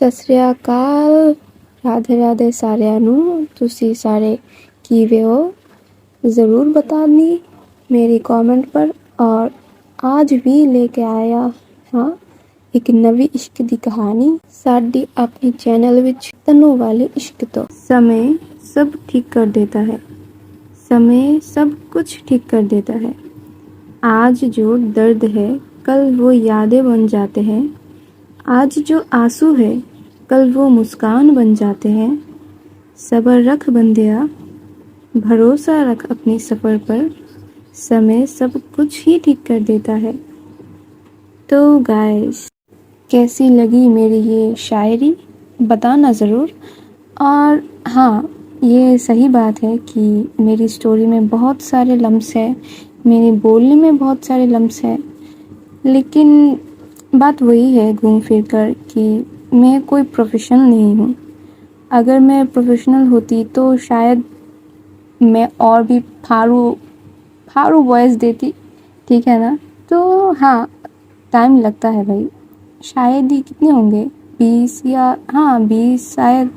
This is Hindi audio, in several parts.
ਸਤਿ ਸ੍ਰੀ ਅਕਾਲ, राधे राधे सारिਆਂ ਨੂੰ। ਤੁਸੀਂ ਸਾਰੇ ਕਿਵੇਂ हो ज़रूर बतानी मेरी कमेंट पर। और आज भी लेके आया हाँ एक नवी इश्क दी कहानी साडी अपनी चैनल विच तन्नू वाले इश्क तो। समय सब ठीक कर देता है, समय सब कुछ ठीक कर देता है। आज जो दर्द है कल वो यादें बन जाते हैं, आज जो आंसू है कल वो मुस्कान बन जाते हैं। सब्र रख बंदिया, भरोसा रख अपने सफ़र पर, समय सब कुछ ही ठीक कर देता है। तो गाइस, कैसी लगी मेरी ये शायरी बताना ज़रूर। और हाँ, ये सही बात है कि मेरी स्टोरी में बहुत सारे लम्स हैं, मेरे बोलने में बहुत सारे लम्स हैं, लेकिन बात वही है घूम फिर कर कि मैं कोई प्रोफेशनल नहीं हूँ। अगर मैं प्रोफेशनल होती तो शायद मैं और भी फाड़ू वॉइस देती, ठीक है ना। तो हाँ, टाइम लगता है भाई। शायद ही कितने होंगे, 20 या हाँ 20, शायद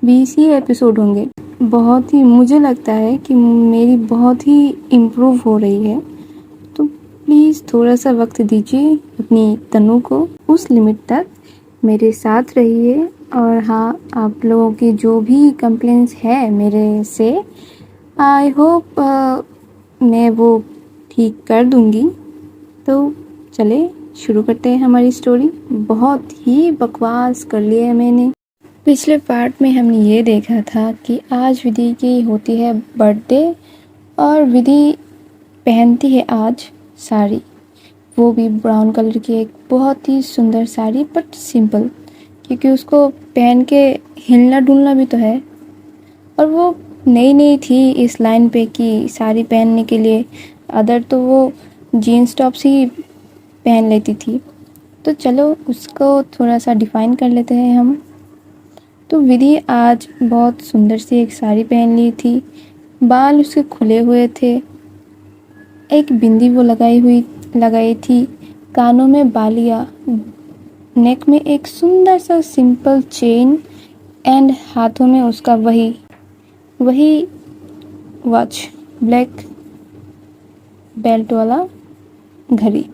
20 ही एपिसोड होंगे। बहुत ही मुझे लगता है कि मेरी बहुत ही इम्प्रूव हो रही है। तो प्लीज़ थोड़ा सा वक्त दीजिए अपनी तनु को, उस लिमिट तक मेरे साथ रहिए। और हाँ, आप लोगों की जो भी कंप्लेंट्स है मेरे से, आई होप मैं वो ठीक कर दूँगी। तो चले शुरू करते हैं हमारी स्टोरी। बहुत ही बकवास कर लिया है मैंने। पिछले पार्ट में हमने ये देखा था कि आज विधि की होती है बर्थडे और विधि पहनती है आज साड़ी, वो भी ब्राउन कलर की एक बहुत ही सुंदर साड़ी, बट सिंपल, क्योंकि उसको पहन के हिलना डुलना भी तो है। और वो नई थी इस लाइन पे कि साड़ी पहनने के लिए, अदर तो वो जीन्स टॉप्स ही पहन लेती थी। तो चलो उसको थोड़ा सा डिफ़ाइन कर लेते हैं हम। तो विधि आज बहुत सुंदर सी एक साड़ी पहन ली थी, बाल उसके खुले हुए थे, एक बिंदी वो लगाई थी, कानों में बालियाँ, नेक में एक सुंदर सा सिंपल चेन, एंड हाथों में उसका वही वॉच, ब्लैक बेल्ट वाला घड़ी।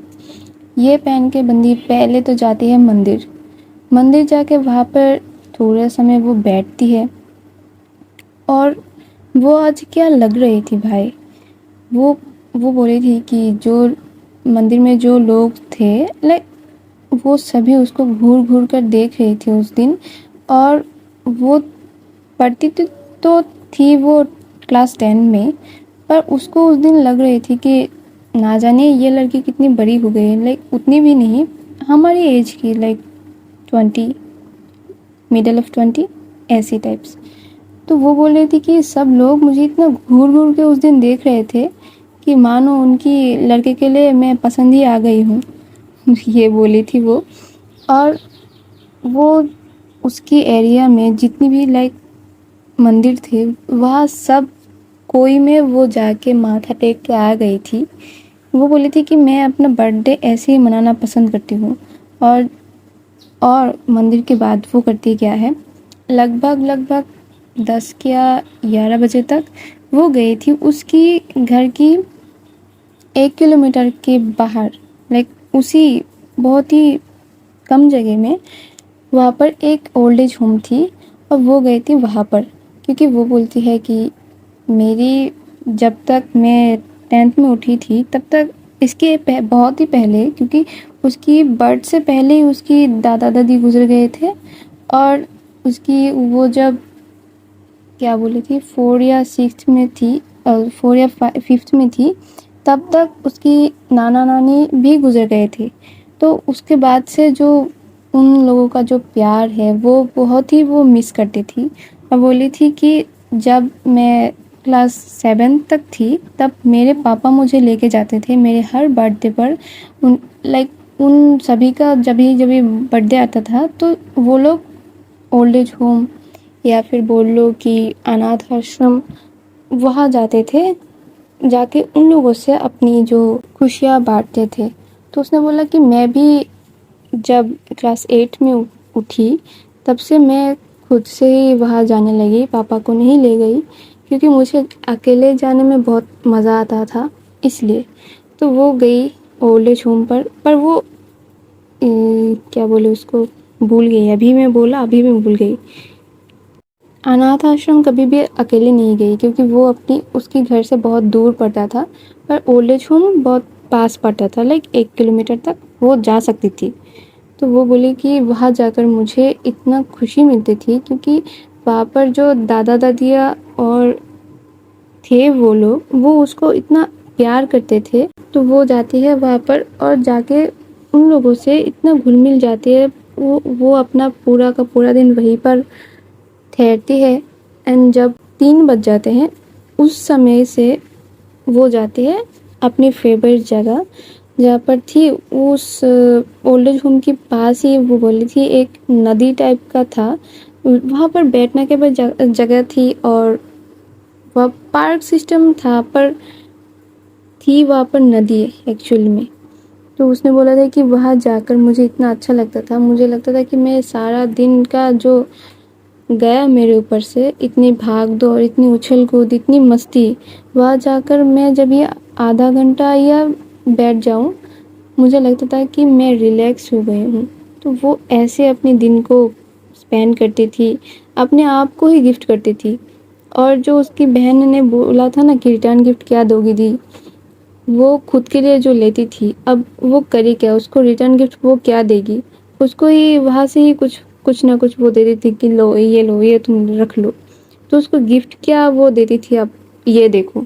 ये पहन के बंदी पहले तो जाती है मंदिर जाके वहाँ पर थोड़ा समय वो बैठती है। और वो आज क्या लग रही थी भाई, वो बोली थी कि जो मंदिर में जो लोग थे, लाइक वो सभी उसको घूर कर देख रही थी उस दिन। और वो पढ़ती तो थी वो क्लास 10 में, पर उसको उस दिन लग रही थी कि ना जाने ये लड़की कितनी बड़ी हो गई है, लाइक उतनी भी नहीं, हमारी एज की, लाइक 20, मिडल ऑफ 20 ऐसी टाइप्स। तो वो बोल रही थी कि सब लोग मुझे इतना घूर के उस दिन देख रहे थे कि मानो उनकी लड़के के लिए मैं पसंद ही आ गई हूँ। ये बोली थी वो। और वो उसकी एरिया में जितनी भी लाइक मंदिर थे, वहाँ सब कोई में वो जाके माथा टेक के आ गई थी। वो बोली थी कि मैं अपना बर्थडे ऐसे ही मनाना पसंद करती हूँ। और मंदिर के बाद वो करती क्या है, लगभग 10 या 11 बजे तक वो गई थी उसकी घर की 1 किलोमीटर के बाहर, लाइक उसी बहुत ही कम जगह में, वहाँ पर एक ओल्ड एज होम थी। और वो गई थी वहाँ पर क्योंकि वो बोलती है कि मेरी जब तक मैं 10th में उठी थी तब तक, इसके बहुत ही पहले, क्योंकि उसकी बर्थ से पहले ही उसकी दादा दादी गुजर गए थे। और उसकी वो जब क्या बोली थी 4 या 6 में थी, 4 या 5th में थी, तब तक उसकी नाना नानी भी गुजर गए थे। तो उसके बाद से जो उन लोगों का जो प्यार है वो बहुत ही वो मिस करती थी। और बोली थी कि जब मैं क्लास 7 तक थी तब मेरे पापा मुझे लेके जाते थे मेरे हर बर्थडे पर। उन सभी का जब भी बर्थडे आता था तो वो लोग ओल्ड एज होम या फिर बोल लो कि अनाथ आश्रम, वहाँ जाते थे, जाके उन लोगों से अपनी जो खुशियाँ बांटते थे। तो उसने बोला कि मैं भी जब क्लास 8 में उठी तब से मैं खुद से ही वहाँ जाने लगी, पापा को नहीं ले गई क्योंकि मुझे अकेले जाने में बहुत मज़ा आता था इसलिए। तो वो गई ओल्ड एज होम पर वो क्या बोले उसको, भूल गई। अभी मैं भूल गई। अनाथ आश्रम कभी भी अकेले नहीं गई क्योंकि वो उसके घर से बहुत दूर पड़ता था, पर ओल्ड एज होम बहुत पास पड़ता था, लाइक 1 किलोमीटर तक वो जा सकती थी। तो वो बोली कि वहाँ जाकर मुझे इतना खुशी मिलती थी क्योंकि वहाँ पर जो दादा दादियाँ और थे वो लोग, वो उसको इतना प्यार करते थे। तो वो जाती है वहाँ पर और जाके उन लोगों से इतना घुल मिल जाती है। वो अपना पूरा का पूरा दिन वहीं पर ठहरती है। एंड जब 3 बज जाते हैं उस समय से वो जाती है अपनी फेवरेट जगह जहाँ पर थी, उस ओल्ड एज होम के पास ही वो बोली थी एक नदी टाइप का था। वहाँ पर बैठने के बाद जगह थी और वह पार्क सिस्टम था, पर थी वहाँ पर नदी एक्चुअली में। तो उसने बोला था कि वहाँ जाकर मुझे इतना अच्छा लगता था, मुझे लगता था कि मैं सारा दिन का जो गया मेरे ऊपर से, इतनी भाग दौड़, इतनी उछल कूद, इतनी मस्ती, वहाँ जाकर मैं जब ये आधा घंटा या बैठ जाऊँ, मुझे लगता था कि मैं रिलैक्स हो गई हूँ। तो वो ऐसे अपने दिन को स्पेंड करती थी, अपने आप को ही गिफ्ट करती थी। और जो उसकी बहन ने बोला था ना कि रिटर्न गिफ्ट क्या दोगी दी, वो खुद के लिए जो लेती थी, अब वो करे क्या, उसको रिटर्न गिफ्ट वो क्या देगी। उसको ही वहाँ से ही कुछ कुछ ना कुछ वो देती थी कि लो ये तुम रख लो। तो उसको गिफ्ट क्या वो देती थी, अब ये देखो।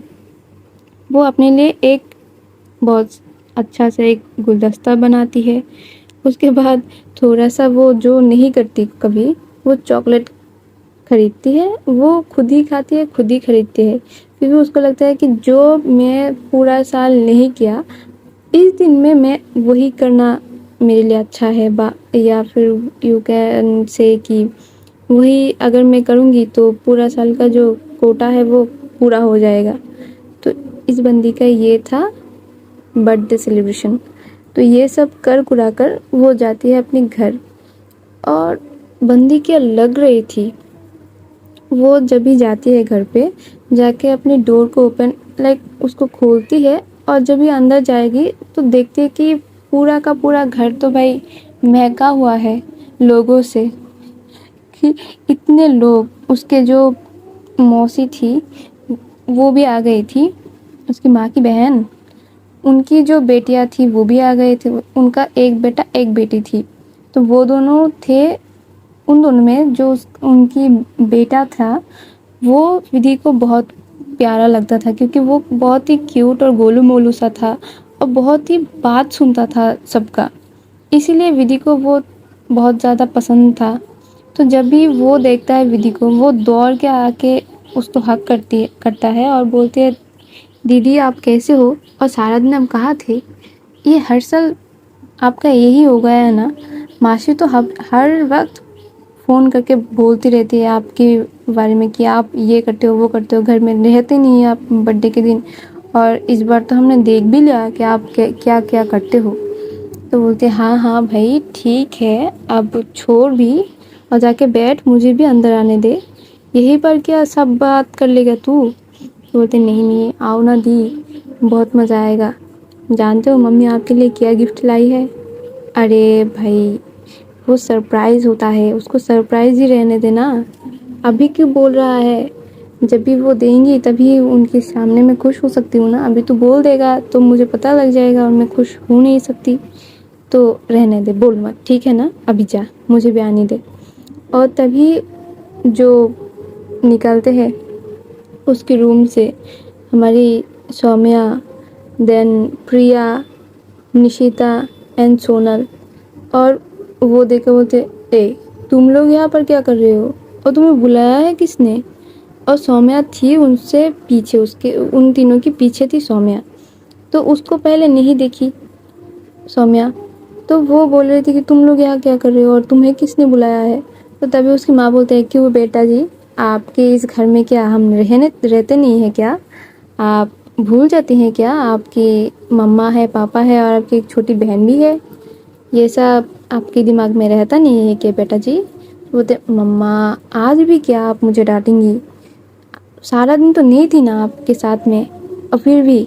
वो अपने लिए एक बहुत अच्छा सा एक गुलदस्ता बनाती है। उसके बाद थोड़ा सा वो जो नहीं करती कभी, वो चॉकलेट खरीदती है, वो खुद ही खाती है, खुद ही खरीदती है क्योंकि उसको लगता है कि जो मैं पूरा साल नहीं किया, इस दिन में मैं वही करना मेरे लिए अच्छा है। या फिर यू कैन से कि वही अगर मैं करूँगी तो पूरा साल का जो कोटा है वो पूरा हो जाएगा। तो इस बंदी का ये था बर्थडे सेलिब्रेशन। तो ये सब कर कुरा कर वो जाती है अपने घर। और बंदी क्या लग रही थी, वो जब भी जाती है घर पे, जाके अपनी डोर को ओपन लाइक उसको खोलती है और जब भी अंदर जाएगी तो देखती है कि पूरा का पूरा घर तो भाई महका हुआ है लोगों से। कि इतने लोग, उसके जो मौसी थी वो भी आ गई थी, उसकी माँ की बहन, उनकी जो बेटियां थी वो भी आ गए थे। उनका एक बेटा एक बेटी थी। तो वो दोनों थे। उन दोनों में जो उनकी बेटा था वो विधि को बहुत प्यारा लगता था क्योंकि वो बहुत ही क्यूट और गोलू मोलू सा था और बहुत ही बात सुनता था सबका, इसीलिए विधि को वो बहुत ज़्यादा पसंद था। तो जब भी वो देखता है विधि को, वो दौड़ के आके उसको हक करता है और बोलती है, दीदी आप कैसे हो और सारा दिन आप कहाँ थे, ये हर साल आपका यही हो गया है ना। मासी तो हर वक्त फ़ोन करके बोलती रहती है आपके बारे में कि आप ये करते हो वो करते हो, घर में रहते नहीं आप बर्थडे के दिन, और इस बार तो हमने देख भी लिया कि आप क्या क्या करते हो। तो बोलते हाँ हाँ भाई ठीक है, अब छोड़ भी और जाके बैठ, मुझे भी अंदर आने दे, यहीं पर क्या सब बात कर लेगा तू। तो बोलते नहीं नहीं आओ ना दी, बहुत मज़ा आएगा। जानते हो मम्मी आपके लिए क्या गिफ्ट लाई है। अरे भाई वो सरप्राइज़ होता है, उसको सरप्राइज़ ही रहने देना, अभी क्यों बोल रहा है। जब भी वो देंगी तभी उनके सामने मैं खुश हो सकती हूँ ना, अभी तो बोल देगा तो मुझे पता लग जाएगा और मैं खुश हो नहीं सकती। तो रहने दे, बोल मत, ठीक है ना, अभी जा, मुझे भी आने दे। और तभी जो निकलते हैं उसके रूम से हमारी सौम्या, देन प्रिया, निशिता एंड सोनल। और वो देखे बोलते, ए तुम लोग यहाँ पर क्या कर रहे हो और तुम्हें बुलाया है किसने। और सौम्या थी उनसे पीछे, उसके उन तीनों के पीछे थी सौम्या। तो उसको पहले नहीं देखी सौम्या, तो वो बोल रही थी कि तुम लोग यहाँ क्या कर रहे हो और तुम्हें किसने बुलाया है। तो तभी उसकी माँ बोलते हैं, क्यों बेटा जी, आपके इस घर में क्या हम रहते नहीं हैं क्या, आप भूल जाते हैं क्या, आपकी मम्मा है, पापा है और आपकी एक छोटी बहन भी है, ये सब आपके दिमाग में रहता नहीं है क्या बेटा जी। बोलते मम्मा आज भी क्या आप मुझे डांटेंगी, सारा दिन तो नहीं थी ना आपके साथ में, और फिर भी।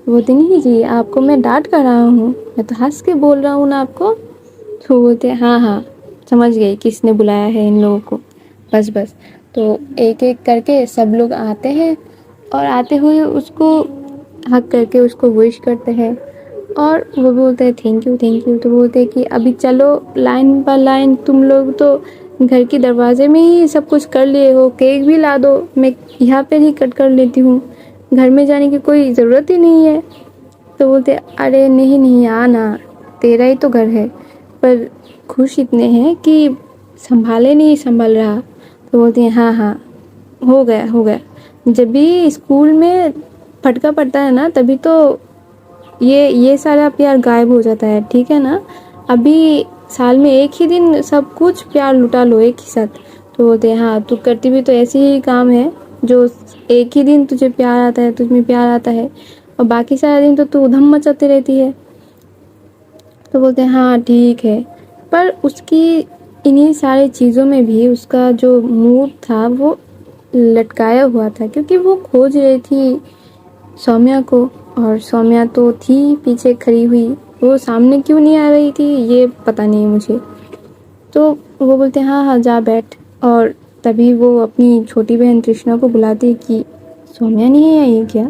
बोलते नहीं जी आपको मैं डांट कर रहा हूँ, मैं तो हंस के बोल रहा हूँ ना आपको। तो बोलते हाँ हाँ समझ गई किसने बुलाया है इन लोगों को, बस बस। तो एक एक करके सब लोग आते हैं और आते हुए उसको हक करके उसको विश करते हैं, और वो बोलते हैं थैंक यू थैंक यू। तो बोलते हैं कि अभी चलो लाइन बाय लाइन, तुम लोग तो घर के दरवाजे में ही सब कुछ कर लिए हो, केक भी ला दो, मैं यहाँ पे ही कट कर लेती हूँ, घर में जाने की कोई ज़रूरत ही नहीं है। तो बोलते अरे नहीं नहीं आना, तेरा ही तो घर है, पर खुश इतने हैं कि संभाले नहीं संभल रहा। तो बोलते हैं हाँ हाँ हो गया हो गया, जब भी स्कूल में फटका पड़ता है ना तभी तो ये सारा प्यार गायब हो जाता है, ठीक है ना। अभी साल में एक ही दिन सब कुछ प्यार लुटा लो एक ही साथ। तो बोलते हैं हाँ तू करती भी तो ऐसे ही काम है, जो एक ही दिन तुझे प्यार आता है, तुझ में प्यार आता है, और बाकी सारा दिन तो तू उधम मचाती रहती है। तो बोलते हैं हाँ ठीक है, पर उसकी इन्हीं सारी चीज़ों में भी उसका जो मूड था वो लटकाया हुआ था, क्योंकि वो खोज रही थी सौम्या को, और सौम्या तो थी पीछे खड़ी हुई, वो सामने क्यों नहीं आ रही थी ये पता नहीं मुझे। तो वो बोलते हैं हाँ हाँ जा बैठ, और तभी वो अपनी छोटी बहन तृष्णा को बुलाती है कि सौम्या नहीं आई है क्या,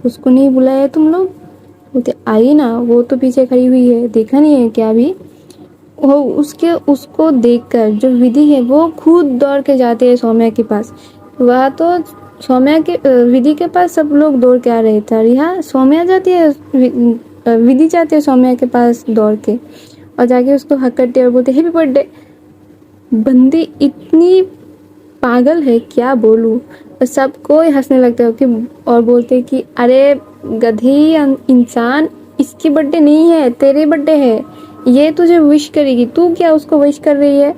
उसको नहीं बुलाया तुम लोग। बोलते आई ना, वो तो पीछे खड़ी हुई है, देखा नहीं है क्या अभी। वो उसको देखकर जो विधि है वो खुद दौड़ के जाते हैं सौम्या के पास। वह तो सौम्या के विधि के पास सब लोग दौड़ के आ रहे थे, और यहाँ सौम्या जाती है विधि जाती है सौम्या के पास दौड़ के, और जाके उसको हक करते और बोलते हैप्पी बर्थडे। बंदी इतनी पागल है क्या बोलूँ, और सब कोई हंसने लगता है कि, और बोलते कि अरे गधी इंसान, इसकी बर्थडे नहीं है तेरे बर्थडे है, ये तुझे विश करेगी, तू क्या उसको विश कर रही है।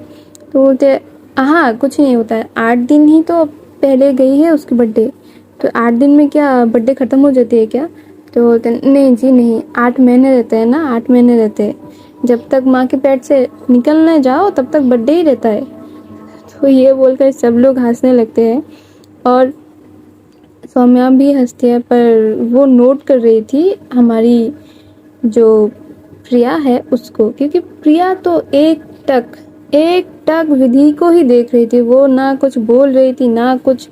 तो बोलते हाँ कुछ नहीं होता है, 8 दिन ही तो पहले गई है उसकी बर्थडे, तो 8 दिन में क्या बर्थडे ख़त्म हो जाती है क्या। तो बोलते नहीं जी नहीं, 8 महीने रहते हैं ना, 8 महीने रहते हैं, जब तक माँ के पेट से निकलने जाओ तब तक बर्थडे ही रहता है। तो ये बोलकर सब लोग हंसने लगते हैं, और सौम्या भी हंसती है, पर वो नोट कर रही थी हमारी जो प्रिया है उसको, क्योंकि प्रिया तो एक टक विधि को ही देख रही थी, वो ना कुछ बोल रही थी ना कुछ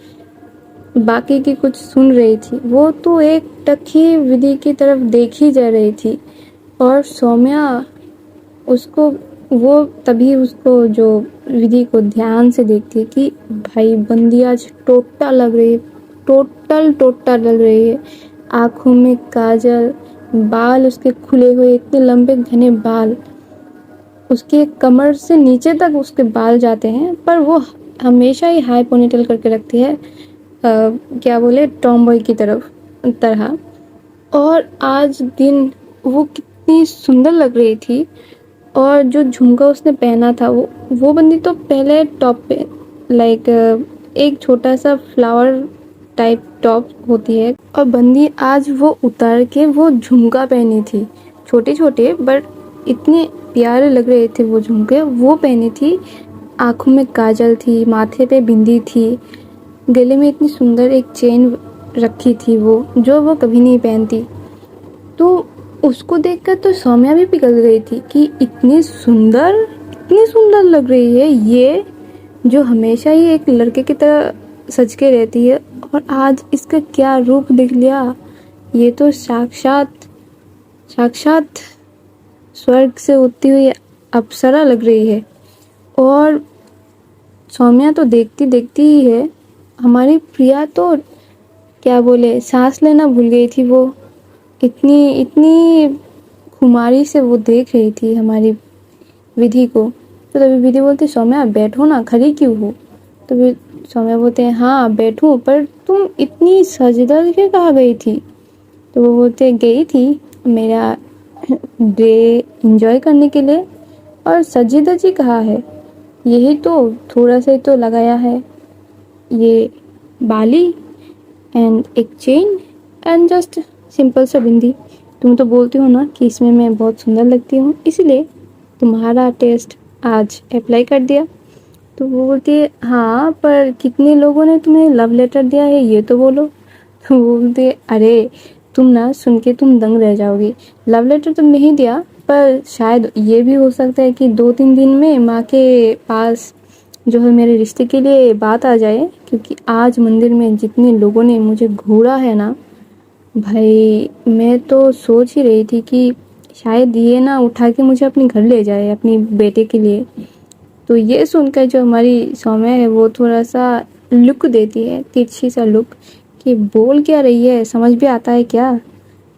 बाकी की कुछ सुन रही थी, वो तो एक टक ही विधि की तरफ देखी जा रही थी। और सौम्या उसको, वो तभी उसको जो विधि को ध्यान से देखती है कि भाई बंदी आज टोटा लग रही है, टोटा लग रही है, आँखों में काजल, बाल उसके खुले हुए इतने लंबे घने बाल, उसके कमर से नीचे तक उसके बाल जाते हैं, पर वो हमेशा ही हाई पोनीटेल करके रखती है, क्या बोले टॉमबॉय की तरह। और आज दिन वो कितनी सुंदर लग रही थी, और जो झुमका उसने पहना था वो बंदी तो पहले टॉप पे लाइक एक छोटा सा फ्लावर टाइप टॉप होती है, और बंदी आज वो उतार के वो झुमका पहनी थी, छोटे छोटे बट इतने प्यारे लग रहे थे वो झुमके, वो पहनी थी। आँखों में काजल थी, माथे पे बिंदी थी, गले में इतनी सुंदर एक चेन रखी थी वो, जो वो कभी नहीं पहनती। तो उसको देखकर तो सौम्या भी पिघल गई थी कि इतनी सुंदर लग रही है ये, जो हमेशा ही एक लड़के की तरह सज के रहती है, और आज इसका क्या रूप दिख लिया, ये तो साक्षात स्वर्ग से उठती हुई अप्सरा लग रही है। और सौम्या तो देखती देखती ही है, हमारी प्रिया तो क्या बोले सांस लेना भूल गई थी, वो इतनी खुमारी से वो देख रही थी हमारी विधि को। तो तभी विधि बोलती सौम्या बैठो ना, खड़ी क्यों हो। तो फिर सौम्या बोलते हैं हाँ बैठूं, पर तुम इतनी सज-धज के कहाँ गई थी। तो वो बोलते गई थी मेरा डे एंजॉय करने के लिए, और सजी धजी कहाँ है, यही तो थोड़ा सा ही तो लगाया है, ये बाली एंड एक चेन एंड जस्ट सिंपल सा बिंदी। तुम तो बोलती हो ना कि इसमें मैं बहुत सुंदर लगती हूँ, इसलिए तुम्हारा टेस्ट आज अप्लाई कर दिया। तो वो बोलती है हाँ, पर कितने लोगों ने तुम्हें लव लेटर दिया है ये तो बोलो। तो वो बोलती है अरे तुम ना सुन के तुम दंग रह जाओगी। लव लेटर तो नहीं दिया, पर शायद ये भी हो सकता है कि 2-3 दिन में माँ के पास जो है मेरे रिश्ते के लिए बात आ जाए, क्योंकि आज मंदिर में जितने लोगों ने मुझे घूरा है ना भाई, मैं तो सोच ही रही थी कि शायद ये ना उठा के मुझे अपने घर ले जाए अपनी बेटे के लिए। तो ये सुनकर जो हमारी सौम्या है वो थोड़ा सा लुक देती है, तिरछी सा लुक, कि बोल क्या रही है, समझ भी आता है क्या,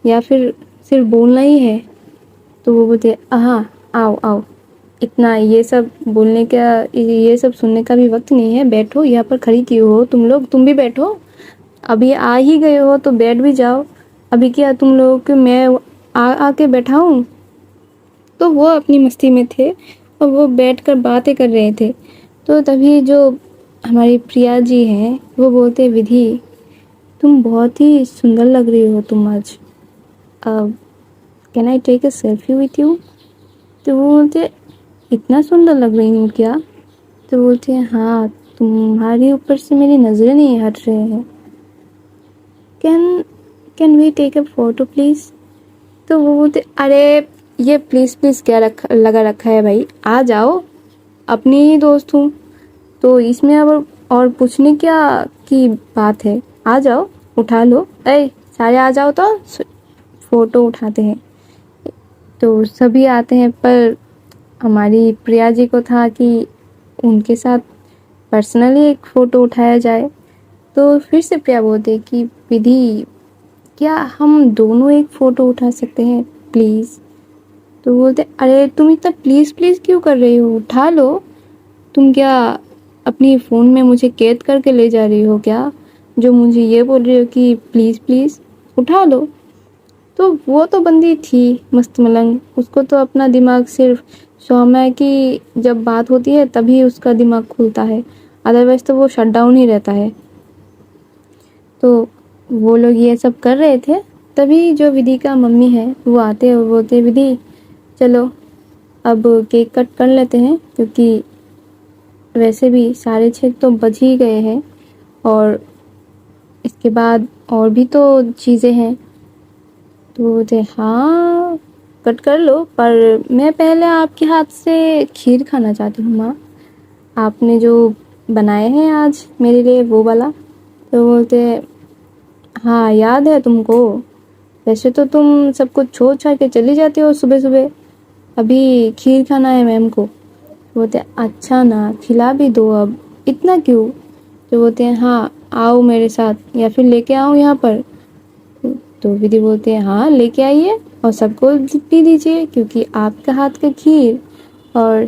या फिर सिर्फ बोलना ही है। तो वो बोलते हाँ आओ आओ, इतना ये सब बोलने का, ये सब सुनने का भी वक्त नहीं है, बैठो यहाँ पर खड़ी क्यों हो तुम लोग, तुम भी बैठो, अभी आ ही गए हो तो बैठ भी जाओ, अभी क्या तुम लोगों को मैं आके बैठाऊं। तो वो अपनी मस्ती में थे और वो बैठकर बातें कर रहे थे। तो तभी जो हमारी प्रिया जी हैं वो बोलते विधि तुम बहुत ही सुंदर लग रही हो तुम आज, can I take a selfie with you. तो वो बोलते इतना सुंदर लग रही हूँ क्या। तो बोलते हैं हाँ, तुम्हारे ऊपर से मेरी नज़रें नहीं हट रहे हैं, can can we take a photo please. तो वो बोलते अरे ये प्लीज़ प्लीज़ क्या लगा रखा है भाई, आ जाओ, अपनी ही दोस्त हूँ तो इसमें अब और पूछने क्या की बात है, आ जाओ उठा लो, सारे आ जाओ तो फ़ोटो उठाते हैं। तो सभी आते हैं, पर हमारी प्रिया जी को था कि उनके साथ पर्सनली एक फ़ोटो उठाया जाए। तो फिर से प्रिया बोलते कि विधि क्या हम दोनों एक फ़ोटो उठा सकते हैं प्लीज़। तो बोलते अरे तुम इतना प्लीज़ प्लीज़ क्यों कर रही हो, उठा लो, तुम क्या अपनी फ़ोन में मुझे कैद करके ले जा रही हो क्या, जो मुझे ये बोल रही हो कि प्लीज़ प्लीज़ उठा लो। तो वो तो बंदी थी मस्त मलंग, उसको तो अपना दिमाग सिर्फ सौम्या की जब बात होती है तभी उसका दिमाग खुलता है, अदरवाइज़ तो वो शट डाउन ही रहता है। तो वो लोग ये सब कर रहे थे, तभी जो विधि का मम्मी है वो आते हैं और बोलते विधि चलो अब केक कट कर लेते हैं, क्योंकि वैसे भी 6:30 तो बज ही गए हैं और इसके बाद और भी तो चीज़ें हैं। तो बोलते हाँ कट कर लो, पर मैं पहले आपके हाथ से खीर खाना चाहती हूँ माँ, आपने जो बनाए हैं आज मेरे लिए वो वाला। तो बोलते हाँ याद है तुमको, वैसे तो तुम सब कुछ छोड़ छाड़ के चली जाती हो सुबह सुबह, अभी खीर खाना है मैम को। बोलते अच्छा ना खिला भी दो, अब इतना क्यों। तो बोलते हैं हाँ आओ मेरे साथ या फिर लेके आओ यहाँ पर। तो विधि बोलते हैं हाँ लेके आइए और सबको पी दीजिए, क्योंकि आपका हाथ का खीर और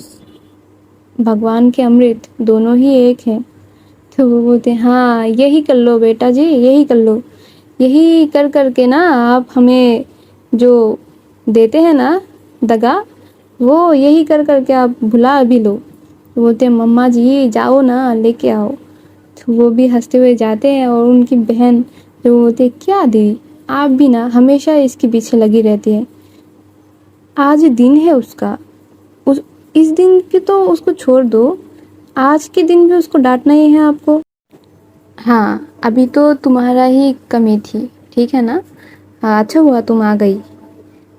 भगवान के अमृत दोनों ही एक हैं। तो वो बोलते हैं हाँ यही कर लो बेटा जी, यही कर लो, यही कर करके ना आप हमें जो देते हैं ना दगा, वो यही कर करके आप भुला भी लो। तो बोलते हैं मम्मा जी जाओ ना लेके आओ। तो वो भी हंसते हुए जाते हैं और उनकी बहन जो बोलते क्या दीदी आप भी ना हमेशा इसके पीछे लगी रहती है, आज दिन है उसका, उस इस दिन की तो उसको छोड़ दो, आज के दिन भी उसको डांटना ही है आपको। हाँ अभी तो तुम्हारा ही कमी थी, ठीक है ना। हाँ अच्छा हुआ तुम आ गई,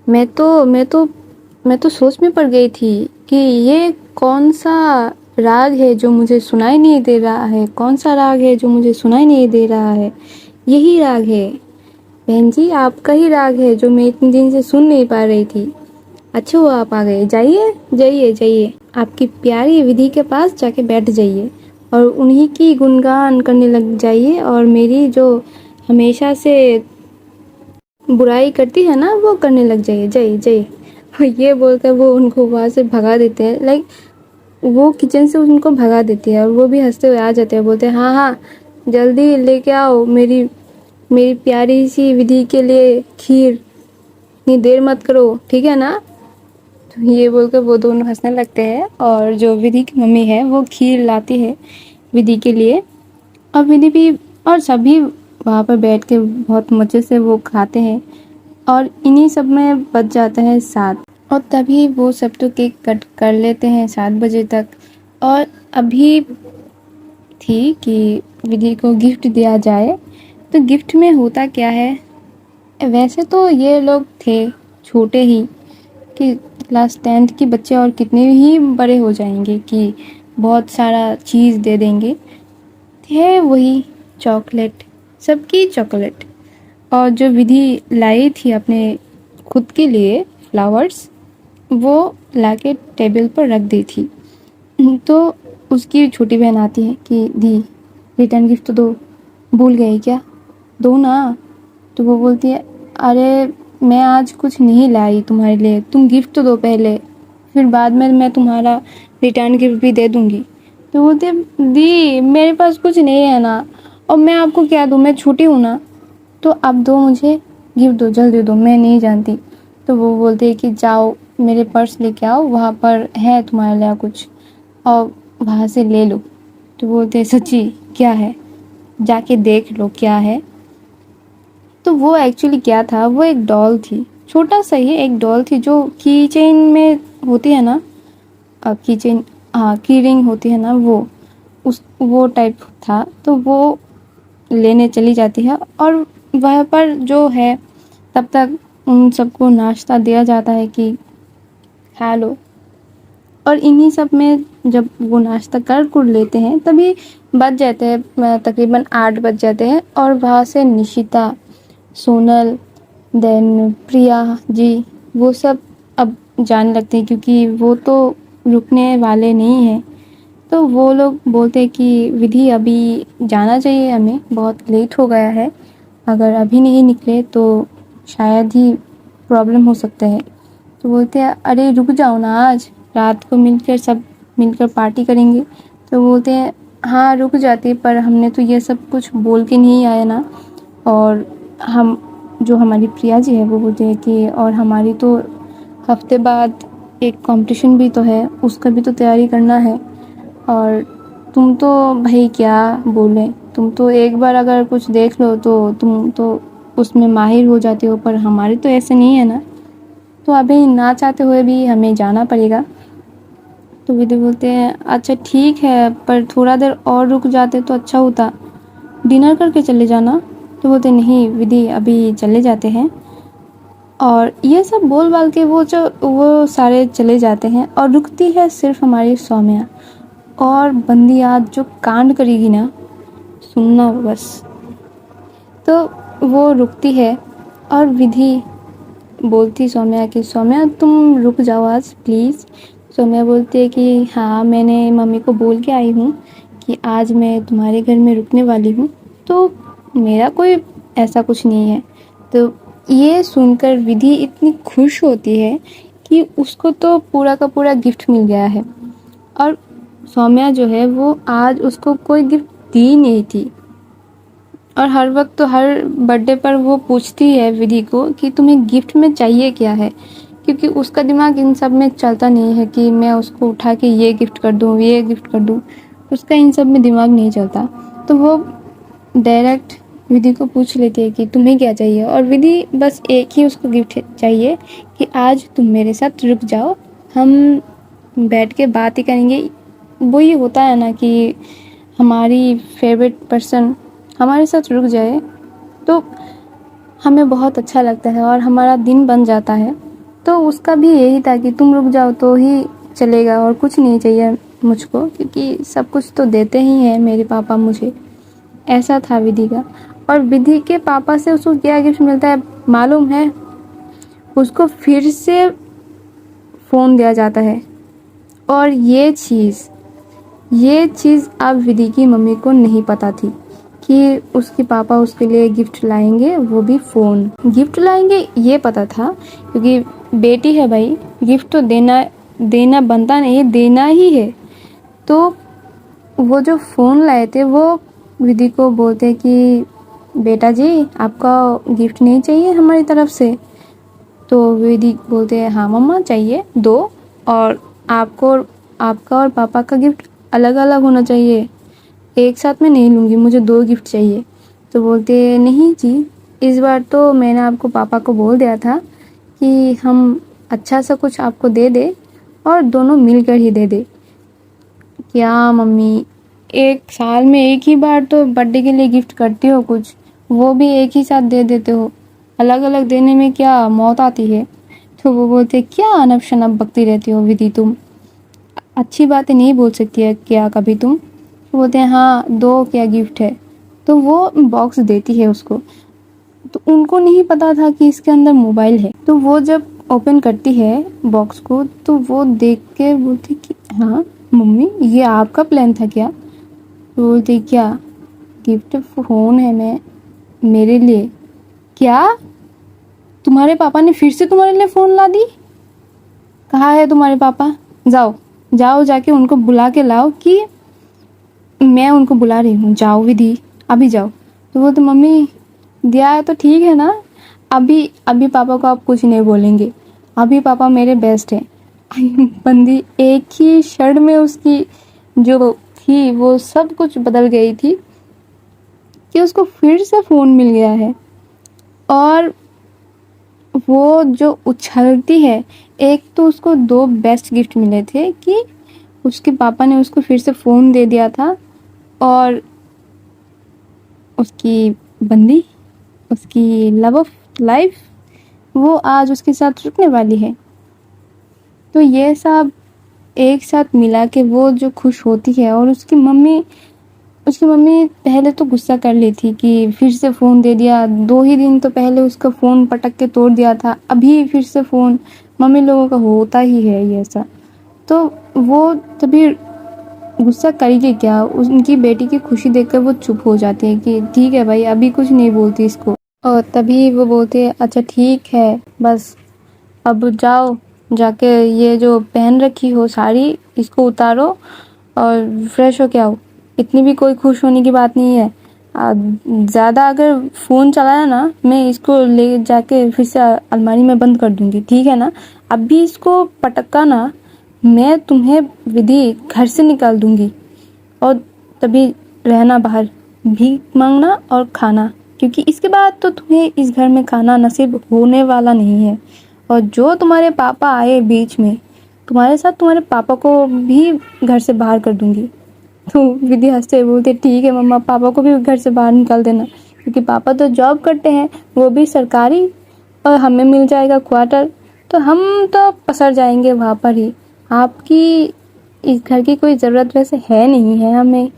मैं तो सोच में पड़ गई थी कि ये कौन सा राग है जो मुझे सुनाई नहीं दे रहा है, कौन सा राग है जो मुझे सुनाई नहीं दे रहा है, यही राग है बहन जी, आपका ही राग है जो मैं इतने दिन से सुन नहीं पा रही थी। अच्छा हुआ आप आ गए, जाइए जाइए जाइए, आपकी प्यारी विधि के पास जाके बैठ जाइए और उन्हीं की गुणगान करने लग जाइए, और मेरी जो हमेशा से बुराई करती है ना वो करने लग जाइए, जाइए जाइए। और ये बोलकर वो उनको वहाँ से भगा देते हैं, लाइक वो किचन से उनको भगा देती है और वो भी हंसते हुए आ जाते हैं, बोलते हैं हाँ हाँ जल्दी लेके आओ मेरी मेरी प्यारी सी विधि के लिए खीर, इतनी देर मत करो ठीक है ना। तो ये बोलकर वो दोनों हंसने लगते हैं और जो विधि की मम्मी है वो खीर लाती है विधि के लिए, और विधि भी और सभी वहाँ पर बैठ के बहुत मज़े से वो खाते हैं, और इन्हीं सब में बच जाते हैं 7, और तभी वो सब तो केक कट कर लेते हैं 7 बजे तक। और अभी थी कि विधि को गिफ्ट दिया जाए, तो गिफ्ट में होता क्या है, वैसे तो ये लोग थे छोटे ही कि क्लास 10th के बच्चे और कितने ही बड़े हो जाएंगे कि बहुत सारा चीज़ दे देंगे, थे वही चॉकलेट, सबकी चॉकलेट। और जो विधि लाई थी अपने खुद के लिए फ्लावर्स, वो लाके टेबल पर रख दी थी। तो उसकी छोटी बहन आती है कि दी रिटर्न गिफ्ट तो दो, भूल गई क्या, दो ना। तो वो बोलती है अरे मैं आज कुछ नहीं लाई तुम्हारे लिए, तुम गिफ्ट तो दो पहले, फिर बाद में मैं तुम्हारा रिटर्न गिफ्ट भी दे दूँगी। तो बोलते दी मेरे पास कुछ नहीं है ना, और मैं आपको क्या दूँ, मैं छोटी हूँ ना, तो आप दो मुझे गिफ्ट दो, जल्दी दो, मैं नहीं जानती। तो वो बोलते हैं कि जाओ मेरे पर्स लेके आओ, वहाँ पर है तुम्हारे लिए कुछ, और वहाँ से ले लो। तो बोलते हैं सच्ची क्या है, जाके देख लो क्या है। तो वो एक्चुअली क्या था, वो एक डॉल थी, छोटा सा ही एक डॉल थी जो की चेन में होती है ना, की चेन, हाँ की रिंग होती है ना, वो टाइप था। तो वो लेने चली जाती है और वहाँ पर जो है तब तक उन सबको नाश्ता दिया जाता है कि खा लो। और इन्हीं सब में जब वो नाश्ता कर लेते हैं तभी बज जाते हैं तकरीबन 8 बज जाते हैं, और वहाँ से निशिता, सोनल, देन प्रिया जी, वो सब अब जाने लगते हैं क्योंकि वो तो रुकने वाले नहीं हैं। तो वो लोग बोलते हैं कि विधि अभी जाना चाहिए, हमें बहुत लेट हो गया है, अगर अभी नहीं निकले तो शायद ही प्रॉब्लम हो सकता है। तो बोलते हैं अरे रुक जाओ ना, आज रात को मिलकर सब मिलकर पार्टी करेंगे। तो बोलते हैं हाँ रुक जाते, पर हमने तो ये सब कुछ बोल के नहीं आया ना। और हम जो हमारी प्रिया जी है वो बोलते हैं कि और हमारी तो हफ्ते बाद एक कंपटीशन भी तो है, उसका भी तो तैयारी करना है, और तुम तो भाई क्या बोले, तुम तो एक बार अगर कुछ देख लो तो तुम तो उसमें माहिर हो जाते हो, पर हमारी तो ऐसे नहीं है ना, तो अभी ना चाहते हुए भी हमें जाना पड़ेगा। तो विधि बोलते हैं अच्छा ठीक है, पर थोड़ा देर और रुक जाते तो अच्छा होता, डिनर करके चले जाना। तो बोलते नहीं विधि अभी चले जाते हैं। और ये सब बोल बाल के वो सारे चले जाते हैं, और रुकती है सिर्फ हमारी सौम्या। और बंदी आज जो कांड करेगी ना, सुनना बस। तो वो रुकती है और विधि बोलती सौम्या कि सौम्या तुम रुक जाओ आज प्लीज़। सौम्या बोलती है कि हाँ मैंने मम्मी को बोल के आई हूँ कि आज मैं तुम्हारे घर में रुकने वाली हूँ, तो मेरा कोई ऐसा कुछ नहीं है। तो ये सुनकर विधि इतनी खुश होती है कि उसको तो पूरा का पूरा गिफ्ट मिल गया है, और सौम्या जो है वो आज उसको कोई गिफ्ट दी नहीं थी। और हर वक्त तो हर बर्थडे पर वो पूछती है विधि को कि तुम्हें गिफ्ट में चाहिए क्या है, क्योंकि उसका दिमाग इन सब में चलता नहीं है कि मैं उसको उठा के ये गिफ्ट कर दूँ, ये गिफ्ट कर दूँ, उसका इन सब में दिमाग नहीं चलता। तो वो डायरेक्ट विधि को पूछ लेती है कि तुम्हें क्या चाहिए, और विधि बस एक ही उसको गिफ्ट चाहिए कि आज तुम मेरे साथ रुक जाओ, हम बैठ के बात ही करेंगे। वो ये होता है ना कि हमारी फेवरेट पर्सन हमारे साथ रुक जाए तो हमें बहुत अच्छा लगता है और हमारा दिन बन जाता है। तो उसका भी यही था कि तुम रुक जाओ तो ही चलेगा, और कुछ नहीं चाहिए मुझको, क्योंकि सब कुछ तो देते ही हैं मेरे पापा मुझे। ऐसा था विधि का। और विधि के पापा से उसको क्या गिफ्ट मिलता है मालूम है, उसको फिर से फ़ोन दिया जाता है। और ये चीज़ अब विधि की मम्मी को नहीं पता थी कि उसके पापा उसके लिए गिफ्ट लाएंगे, वो भी फ़ोन गिफ्ट लाएंगे। ये पता था क्योंकि बेटी है भाई, गिफ्ट तो देना बनता नहीं, देना ही है। तो वो जो फ़ोन लाए थे वो विधि को बोलते कि बेटा जी आपका गिफ्ट नहीं चाहिए हमारी तरफ से। तो विधि बोलते हैं हाँ मम्मा चाहिए, दो, और आपका और पापा का गिफ्ट अलग अलग होना चाहिए, एक साथ में नहीं लूँगी, मुझे दो गिफ्ट चाहिए। तो बोलते नहीं जी, इस बार तो मैंने आपको पापा को बोल दिया था कि हम अच्छा सा कुछ आपको दे दे और दोनों मिलकर ही दे दे। क्या मम्मी, एक साल में एक ही बार तो बर्थडे के लिए गिफ्ट करती हो कुछ, वो भी एक ही साथ दे देते हो। अलग अलग देने में क्या मौत आती है। तो वो बोलते क्या अनब शनब बकती रहती हो विधि तुम, अच्छी बातें नहीं बोल सकती है क्या कभी तुम। वो बोलते हैं हाँ दो क्या गिफ्ट है। तो वो बॉक्स देती है उसको। तो उनको नहीं पता था कि इसके अंदर मोबाइल है। तो वो जब ओपन करती है बॉक्स को तो वो देख के बोलती कि हाँ मम्मी ये आपका प्लान था क्या। तो बोलती क्या, गिफ्ट फ़ोन है मैं मेरे लिए। क्या, तुम्हारे पापा ने फिर से तुम्हारे लिए फ़ोन ला दी। कहाँ है तुम्हारे पापा, जाओ जाओ जाके उनको बुला के लाओ कि मैं उनको बुला रही हूँ, जाओ विधि अभी जाओ। तो वो तो मम्मी दिया है तो ठीक है ना, अभी अभी पापा को आप कुछ नहीं बोलेंगे, अभी पापा मेरे बेस्ट हैं। बंदी एक ही क्षण में उसकी जो थी वो सब कुछ बदल गई थी कि उसको फिर से फ़ोन मिल गया है। और वो जो उछलती है, एक तो उसको दो बेस्ट गिफ्ट मिले थे कि उसके पापा ने उसको फिर से फ़ोन दे दिया था, और उसकी बंदी, उसकी लव ऑफ लाइफ, वो आज उसके साथ रुकने वाली है। तो ये सब एक साथ मिला के वो जो खुश होती है। और उसकी मम्मी पहले तो गुस्सा कर ली थी कि फिर से फ़ोन दे दिया, 2 ही दिन तो पहले उसका फ़ोन पटक के तोड़ दिया था, अभी फिर से फ़ोन। मम्मी लोगों का होता ही है ये ऐसा। तो वो तभी गुस्सा करेगी क्या, उनकी बेटी की खुशी देखकर वो चुप हो जाती है कि ठीक है भाई अभी कुछ नहीं बोलती इसको। और तभी वो बोलती है अच्छा ठीक है बस अब जाओ जाके ये जो पहन रखी हो साड़ी इसको उतारो और फ्रेश हो के आओ। इतनी भी कोई खुश होने की बात नहीं है। ज़्यादा अगर फ़ोन चलाया ना मैं इसको ले जाके फिर से अलमारी में बंद कर दूंगी, ठीक है ना। अभी इसको पटका ना मैं तुम्हें विधि घर से निकाल दूंगी। और तभी रहना बाहर, भीख मांगना और खाना, क्योंकि इसके बाद तो तुम्हें इस घर में खाना नसीब होने वाला नहीं है। और जो तुम्हारे पापा आए बीच में, तुम्हारे साथ तुम्हारे पापा को भी घर से बाहर कर दूंगी। तो विधि हंसते हुए बोलते ठीक है मम्मा, पापा को भी घर से बाहर निकाल देना, क्योंकि पापा तो जॉब करते हैं, वो भी सरकारी, और हमें मिल जाएगा क्वार्टर, तो हम तो पसर जाएंगे वहाँ पर ही। आपकी इस घर की कोई ज़रूरत वैसे है नहीं है हमें।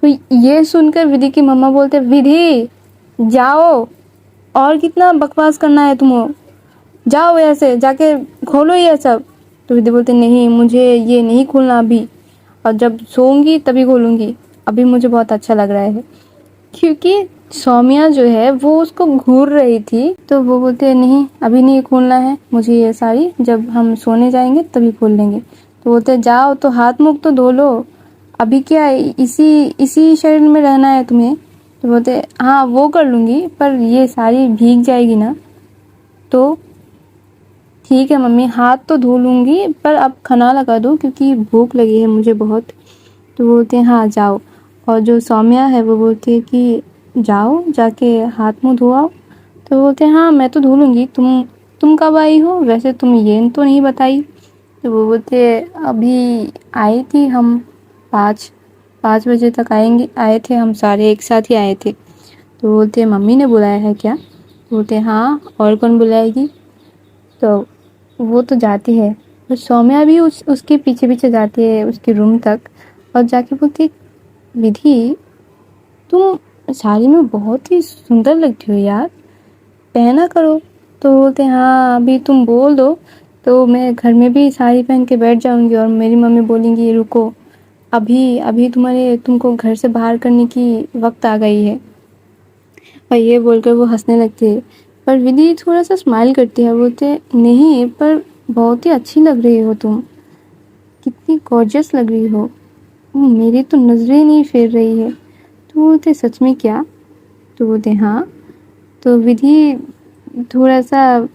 तो ये सुनकर विधि की मम्मा बोलते विधि जाओ, और कितना बकवास करना है तुम्हें, जाओ ऐसे जाके खोलो ये सब। तो विधि बोलते नहीं मुझे ये नहीं खोलना अभी, और जब सोऊंगी तभी खोलूंगी, अभी मुझे बहुत अच्छा लग रहा है। क्योंकि सौम्या जो है वो उसको घूर रही थी। तो वो बोलते नहीं अभी नहीं खोलना है मुझे ये साड़ी, जब हम सोने जाएंगे तभी खोल लेंगे। तो बोलते जाओ तो हाथ मुख तो धो लो, अभी क्या इसी इसी शरीर में रहना है तुम्हें। तो बोलते हाँ वो कर लूँगी पर ये साड़ी भीग जाएगी ना। तो ठीक है मम्मी हाथ तो धो लूँगी पर अब खाना लगा दो क्योंकि भूख लगी है मुझे बहुत। तो बोलते हैं हाँ जाओ। और जो सौम्या है वो बोलती है कि जाओ जाके हाथ मुंह धो आओ। तो बोलते हैं हाँ मैं तो धो लूँगी, तुम कब आई हो, वैसे तुम ये तो नहीं बताई। तो वो बोलते अभी आई थी हम, 5 बजे तक आए थे हम सारे एक साथ ही आए थे। तो बोलते मम्मी ने बुलाया है क्या। बोलते हाँ और कौन बुलाएगी। तो वो तो जाती है, और सौम्या भी उसके पीछे पीछे जाती है उसके रूम तक, और जाके बोलती विधि तुम साड़ी में बहुत ही सुंदर लगती हो यार, पहना करो। तो बोलते हाँ अभी तुम बोल दो तो मैं घर में भी साड़ी पहन के बैठ जाऊंगी, और मेरी मम्मी बोलेंगी रुको अभी अभी तुमको घर से बाहर करने की वक्त आ गई है। और ये बोलकर वो हंसने लगती है। पर विधि थोड़ा सा स्माइल करती है, बोलते नहीं पर बहुत ही अच्छी लग रही हो तुम, कितनी गॉर्जियस लग रही हो, मेरी तो नजरें नहीं फेर रही है। तो बोलते सच में क्या। तो बोलते हाँ। तो विधि थोड़ा सा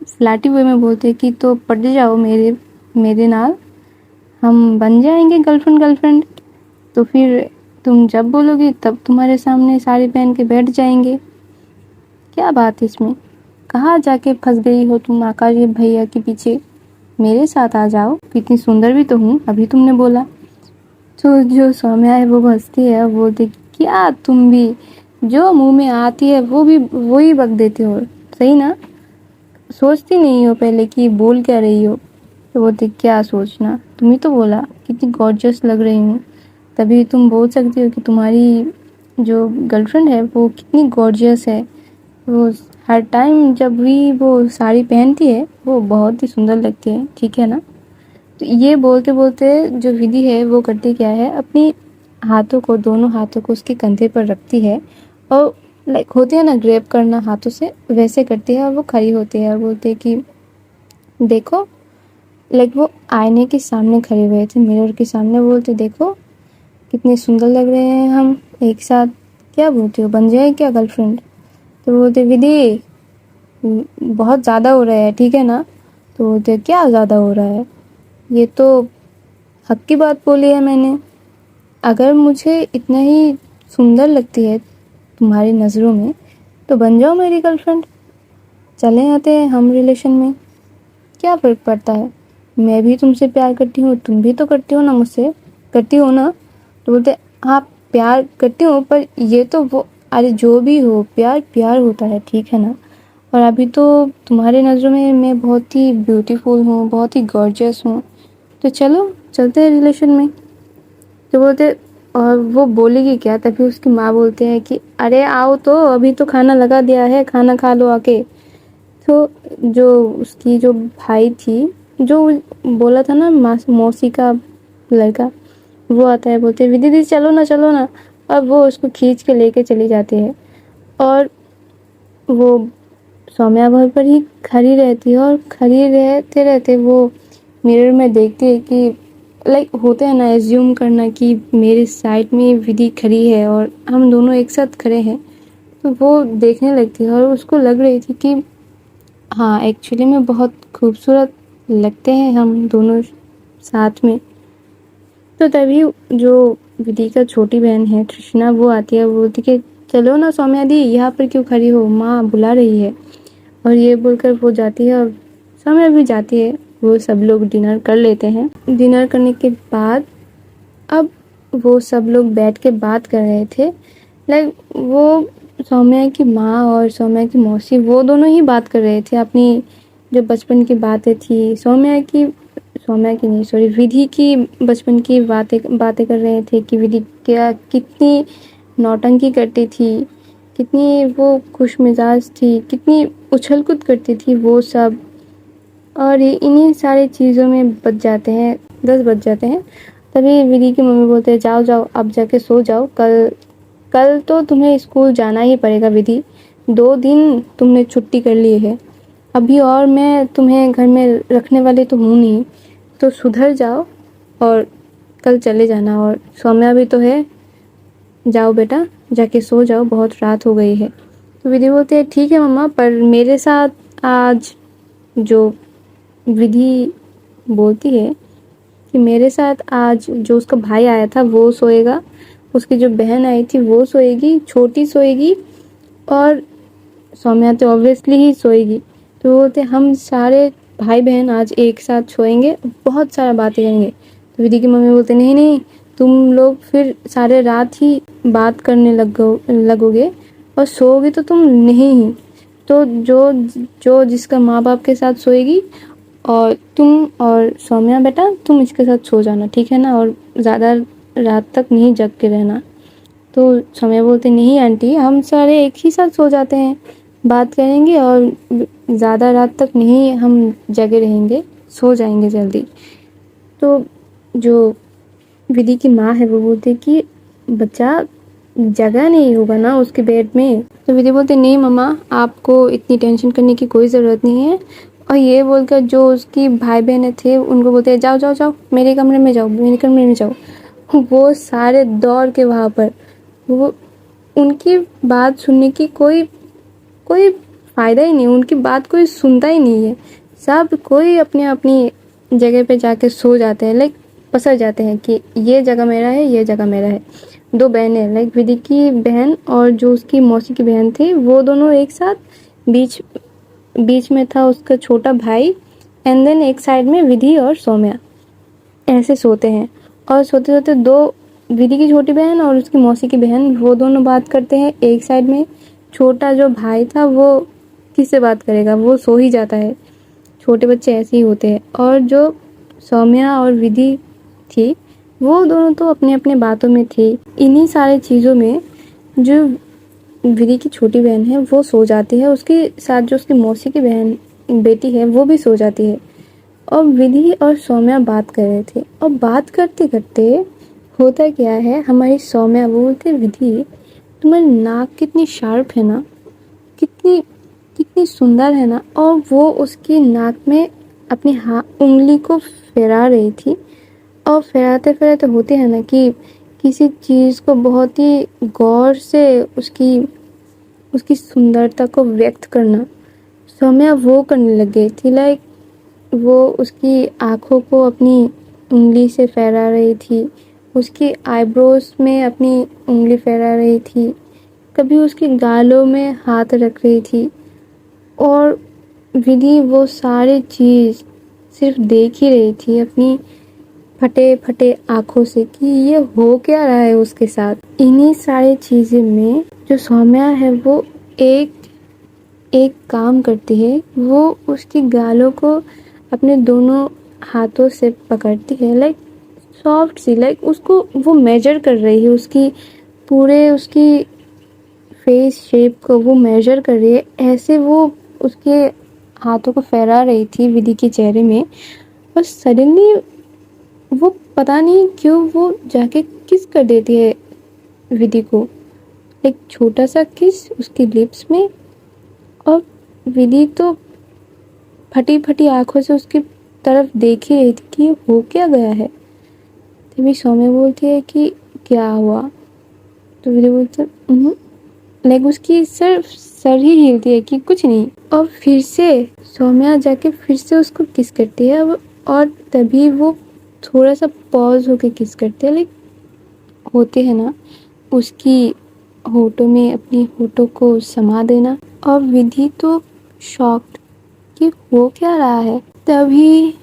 फ्लैटी वे में बोलते कि तो पढ़ जाओ मेरे मेरे नाल, हम बन जाएंगे गर्लफ्रेंड। तो फिर तुम जब बोलोगी तब तुम्हारे सामने साड़ी पहन के बैठ जाएंगे। क्या बात है इसमें, कहाँ जाके फंस गई हो तुम आकाश भैया के पीछे, मेरे साथ आ जाओ, कितनी सुंदर भी तो हूँ अभी तुमने बोला। तो जो सौम्या है वो हंसती है, वो बोलती क्या तुम भी जो मुंह में आती है वो भी वही बक देती हो, सही ना, सोचती नहीं हो पहले कि बोल क्या रही हो। तो बोलती क्या सोचना, तुम ही तो बोला कितनी गॉर्जियस लग रही हूँ, तभी तुम बोल सकती हो कि तुम्हारी जो गर्लफ्रेंड है वो कितनी गॉर्जियस है। वो हर टाइम जब भी वो साड़ी पहनती है वो बहुत ही सुंदर लगती है, ठीक है ना। तो ये बोलते बोलते जो विधि है वो करती क्या है, अपनी हाथों को, दोनों हाथों को उसके कंधे पर रखती है और लाइक होते हैं ना ग्रैब करना हाथों से, वैसे करती है और वो खड़ी होती है और बोलती है कि देखो, लाइक वो आईने के सामने खड़े हुए थे, मिरर के सामने, बोलते देखो कितने सुंदर लग रहे हैं हम एक साथ, क्या बोलते हो बन जाए क्या गर्लफ्रेंड। तो बोलते विधि बहुत ज़्यादा हो रहा है, ठीक है ना। तो बोलते क्या ज़्यादा हो रहा है, ये तो हक की बात बोली है मैंने, अगर मुझे इतना ही सुंदर लगती है तुम्हारी नज़रों में तो बन जाओ मेरी गर्लफ्रेंड, चले आते हैं हम रिलेशन में, क्या फ़र्क पड़ता है, मैं भी तुमसे प्यार करती हूँ, तुम भी तो करती हो ना मुझसे, करती हो ना। तो बोलते हाँ प्यार करती हूँ, पर ये तो वो, अरे जो भी हो प्यार प्यार होता है, ठीक है ना। और अभी तो तुम्हारे नज़रों में मैं बहुत ही ब्यूटीफुल हूँ, बहुत ही गॉर्जियस हूँ, तो चलो चलते हैं रिलेशन में। तो बोलते और वो बोलेगी क्या, तभी उसकी माँ बोलते हैं कि अरे आओ तो, अभी तो खाना लगा दिया है, खाना खा लो आके। तो जो उसकी जो भाई थी, जो बोला था ना मौसी का लड़का, वो आता है, बोलते विधि दीदी चलो ना चलो ना। अब वो उसको खींच के लेके चली जाती है और वो सौम्या वहीं पर ही खड़ी रहती है और खड़ी रहते रहते वो मिरर में देखती है कि लाइक होता है ना एज्यूम करना कि मेरे साइड में विधि खड़ी है और हम दोनों एक साथ खड़े हैं। तो वो देखने लगती है और उसको लग रही थी कि हाँ एक्चुअली में बहुत खूबसूरत लगते हैं हम दोनों साथ में। तो तभी जो विधि का छोटी बहन है कृष्णा, वो आती है, वो बोलती कि चलो ना सौम्या दी, यहाँ पर क्यों खड़ी हो, माँ बुला रही है। और ये बोलकर वो जाती है और सौम्या भी जाती है, वो सब लोग डिनर कर लेते हैं। डिनर करने के बाद अब वो सब लोग बैठ के बात कर रहे थे, लाइक वो सौम्या की माँ और सौम्या की मौसी वो दोनों ही बात कर रहे थे अपनी जो बचपन की बातें थी, सौम्या की नहीं सॉरी विधि की बचपन की बातें बातें कर रहे थे कि विधि क्या कितनी नौटंकी करती थी, कितनी वो खुश मिजाज थी, कितनी उछल कूद करती थी वो सब। और ये इन्हीं सारी चीज़ों में बच जाते हैं, 10 बज जाते हैं। तभी विधि की मम्मी बोलते हैं जाओ जाओ अब जाके सो जाओ, कल कल तो तुम्हें स्कूल जाना ही पड़ेगा विधि, 2 दिन तुमने छुट्टी कर ली है अभी, और मैं तुम्हें घर में रखने वाली तो हूँ नहीं, तो सुधर जाओ और कल चले जाना, और सौम्या भी तो है, जाओ बेटा जाके सो जाओ, बहुत रात हो गई है। तो विधि बोलती है ठीक है मम्मा, पर मेरे साथ आज, जो विधि बोलती है कि मेरे साथ आज जो उसका भाई आया था वो सोएगा, उसकी जो बहन आई थी वो सोएगी, छोटी सोएगी, और सौम्या तो ऑब्वियसली ही सोएगी। तो बोलते हम सारे भाई बहन आज एक साथ सोएंगे, बहुत सारा बातें करेंगे। तो विधि की मम्मी बोलते नहीं नहीं, तुम लोग फिर सारे रात ही बात करने लगोगे और सोओगे तो तुम नहीं ही, तो जो जो जिसका माँ बाप के साथ सोएगी, और तुम और सौम्या बेटा तुम इसके साथ सो जाना, ठीक है ना, और ज़्यादा रात तक नहीं जग के रहना। तो सौम्या बोलते नहीं आंटी, हम सारे एक ही साथ सो जाते हैं, बात करेंगे और ज़्यादा रात तक नहीं हम जगे रहेंगे, सो जाएंगे जल्दी। तो जो विधि की माँ है वो बोलती कि बच्चा जगह नहीं होगा ना उसके बेड में। तो विधि बोलते नहीं मम्मा, आपको इतनी टेंशन करने की कोई ज़रूरत नहीं है। और ये बोलकर जो उसकी भाई बहनें थे उनको बोलते हैं जाओ जाओ जाओ मेरे कमरे में जाओ, मेरे कमरे में जाओ। वो सारे दौड़ के वहाँ पर, वो उनकी बात सुनने की कोई कोई फ़ायदा ही नहीं, उनकी बात कोई सुनता ही नहीं है, सब कोई अपने अपनी जगह पे जाके सो जाते हैं, लाइक पसर जाते हैं कि ये जगह मेरा है, ये जगह मेरा है। 2 बहनें, लाइक विधि की बहन और जो उसकी मौसी की बहन थी, वो दोनों एक साथ, बीच बीच में था उसका छोटा भाई, एंड देन एक साइड में विधि और सौम्या, ऐसे सोते हैं। और सोते सोते दो, विधि की छोटी बहन और उसकी मौसी की बहन, वो दोनों बात करते हैं एक साइड में। छोटा जो भाई था वो किससे बात करेगा, वो सो ही जाता है। छोटे बच्चे ऐसे ही होते हैं। और जो सौम्या और विधि थी वो दोनों तो अपने अपने बातों में थे। इन्हीं सारी चीज़ों में जो विधि की छोटी बहन है वो सो जाती है, उसके साथ जो उसकी मौसी की बहन बेटी है वो भी सो जाती है। और विधि और सौम्या बात कर रहे थे, और बात करते करते होता क्या है, हमारी सौम्या बोलती, विधि तुम्हारी नाक कितनी शार्प है ना, कितनी कितनी सुंदर है ना। और वो उसकी नाक में अपनी उंगली को फेरा रही थी। और फेराते फेराते होते हैं ना कि किसी चीज़ को बहुत ही गौर से उसकी उसकी सुंदरता को व्यक्त करना, सौम्या वो करने लग गई थी। लाइक वो उसकी आँखों को अपनी उंगली से फैला रही थी, उसकी आईब्रोज में अपनी उंगली फैला रही थी, कभी उसके गालों में हाथ रख रही थी। और विधि वो सारी चीज़ सिर्फ देख ही रही थी अपनी फटे फटे आँखों से कि ये हो क्या रहा है उसके साथ। इन्हीं सारी चीज़ें में जो सौम्या है वो एक एक काम करती है, वो उसकी गालों को अपने दोनों हाथों से पकड़ती है, लाइक सॉफ्ट सी, लाइक उसको वो मेजर कर रही है, उसकी पूरे उसकी फेस शेप को वो मेजर कर रही है। ऐसे वो उसके हाथों को फहरा रही थी विधि के चेहरे में। और सडनली वो पता नहीं क्यों वो जाके किस कर देती है विधि को, एक छोटा सा किस उसकी लिप्स में। और विधि तो फटी फटी आंखों से उसकी तरफ देख ही रही थी कि हो क्या गया है। तभी सौम्या बोलती है कि क्या हुआ, तो विधि बोलती है लाइक उसकी सर ही हिलती है कि कुछ नहीं। और फिर से सौम्या जाके फिर से उसको किस करती है। और तभी वो थोड़ा सा पॉज होके किस करते हैं, लाइक होते हैं ना उसकी होठों में अपनी होठों को समा देना। और विधि तो शॉक्ड कि हो क्या रहा है। तभी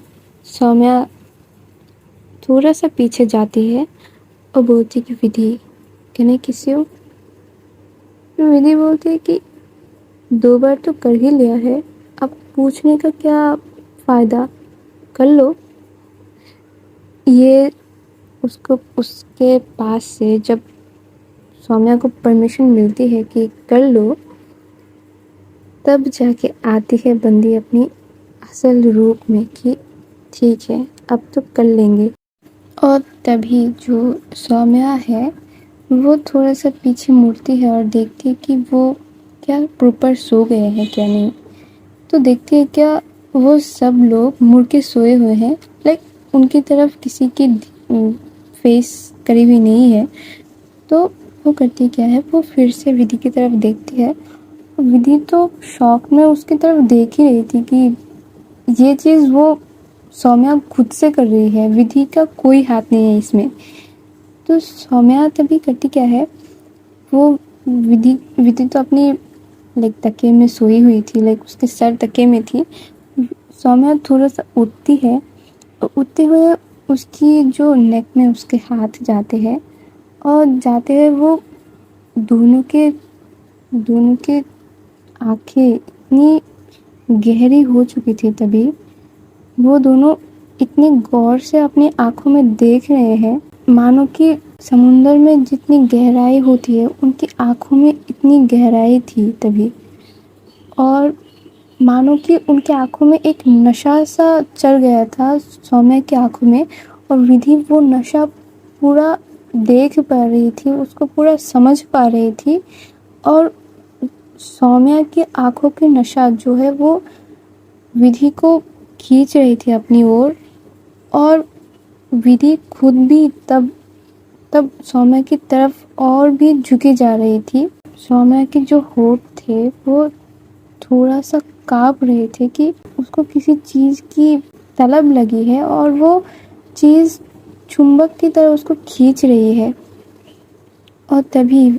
सौम्या थोड़ा सा पीछे जाती है और बोलती कि विधि कैन आई किस यू। विधि बोलती है कि 2 बार तो कर ही लिया है, अब पूछने का क्या फ़ायदा, कर लो। ये उसको उसके पास से जब सौम्या को परमिशन मिलती है कि कर लो, तब जाके आती है बंदी अपनी असल रूप में कि ठीक है अब तो कर लेंगे। और तभी जो सौम्या है वो थोड़ा सा पीछे मुड़ती है और देखती है कि वो क्या प्रॉपर सो गए हैं क्या नहीं। तो देखती है क्या वो सब लोग मुड़ के सोए हुए हैं, लाइक उनकी तरफ किसी की फेस करी हुई नहीं है। तो वो करती क्या है, वो फिर से विधि की तरफ देखती है। विधि तो शॉक में उसकी तरफ देख ही रही थी कि ये चीज़ वो सौम्या खुद से कर रही है, विधि का कोई हाथ नहीं है इसमें। तो सौम्या तभी करती क्या है, वो विधि तो अपनी लाइक तकिए में सोई हुई थी, लाइक उसके सर तकिए में थी। सौम्या थोड़ा सा उठती है, उठते हुए उसकी जो नेक में उसके हाथ जाते हैं, और जाते हुए वो दोनों के आंखें इतनी गहरी हो चुकी थी। तभी वो दोनों इतनी गौर से अपनी आंखों में देख रहे हैं, मानो कि समुंदर में जितनी गहराई होती है उनकी आंखों में इतनी गहराई थी तभी। और मानो कि उनकी आंखों में एक नशा सा चढ़ गया था सौम्या की आंखों में। और विधि वो नशा पूरा देख पा रही थी, उसको पूरा समझ पा रही थी। और सौम्या की आंखों की नशा जो है वो विधि को खींच रही थी अपनी ओर। और विधि खुद भी तब तब सौम्या की तरफ और भी झुकी जा रही थी। सौम्या के जो होठ थे वो थोड़ा सा काँप रहे थे कि उसको किसी चीज़ की तलब लगी है और वो चीज़ चुंबक की तरह उसको खींच रही है। और तभी